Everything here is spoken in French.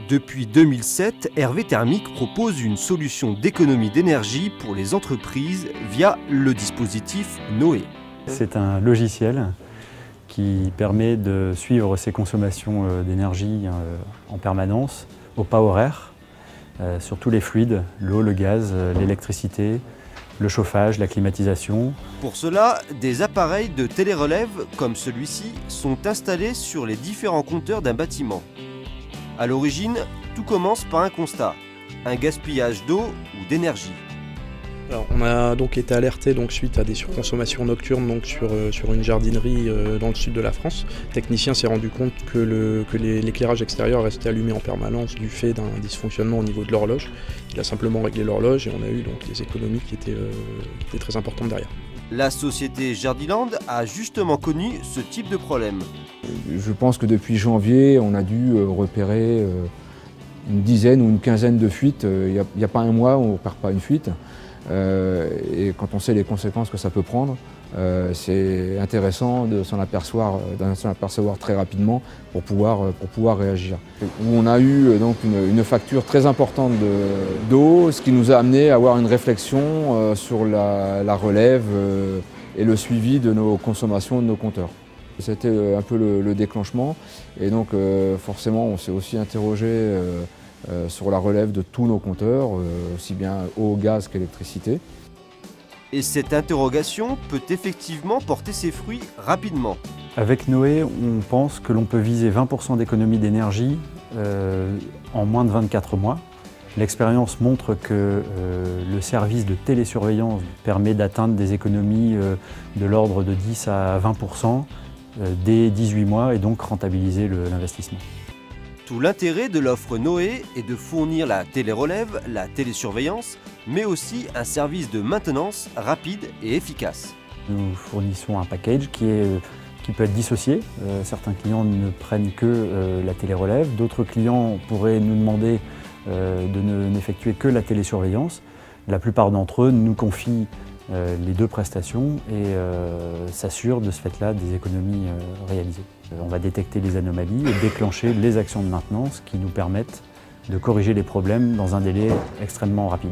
Depuis 2007, Hervé Thermique propose une solution d'économie d'énergie pour les entreprises via le dispositif Noé. C'est un logiciel qui permet de suivre ses consommations d'énergie en permanence, au pas horaire, sur tous les fluides, l'eau, le gaz, l'électricité, le chauffage, la climatisation. Pour cela, des appareils de télérelève comme celui-ci sont installés sur les différents compteurs d'un bâtiment. À l'origine, tout commence par un constat, un gaspillage d'eau ou d'énergie. Alors, on a donc été alerté suite à des surconsommations nocturnes sur une jardinerie dans le sud de la France. Le technicien s'est rendu compte que l'éclairage extérieur restait allumé en permanence du fait d'un dysfonctionnement au niveau de l'horloge. Il a simplement réglé l'horloge et on a eu donc des économies qui étaient très importantes derrière. La société Jardiland a justement connu ce type de problème. Je pense que depuis janvier, on a dû repérer une dizaine ou une quinzaine de fuites. Il n'y a pas un mois où on ne repère pas une fuite. Et quand on sait les conséquences que ça peut prendre, c'est intéressant de s'en apercevoir très rapidement pour pouvoir réagir. Où on a eu donc une facture très importante d'eau, ce qui nous a amené à avoir une réflexion sur la relève et le suivi de nos consommations de nos compteurs. C'était un peu le déclenchement et donc forcément on s'est aussi interrogé sur la relève de tous nos compteurs, aussi bien eau, gaz qu'électricité. Et cette interrogation peut effectivement porter ses fruits rapidement. Avec Noé, on pense que l'on peut viser 20% d'économie d'énergie en moins de 24 mois. L'expérience montre que le service de télésurveillance permet d'atteindre des économies de l'ordre de 10 à 20% dès 18 mois et donc rentabiliser l'investissement. Tout l'intérêt de l'offre Noé est de fournir la télérelève, la télésurveillance, mais aussi un service de maintenance rapide et efficace. Nous fournissons un package qui peut être dissocié. Certains clients ne prennent que la télérelève, d'autres clients pourraient nous demander de n'effectuer que la télésurveillance. La plupart d'entre eux nous confient les deux prestations et s'assurent de ce fait-là des économies réalisées. On va détecter les anomalies et déclencher les actions de maintenance qui nous permettent de corriger les problèmes dans un délai extrêmement rapide.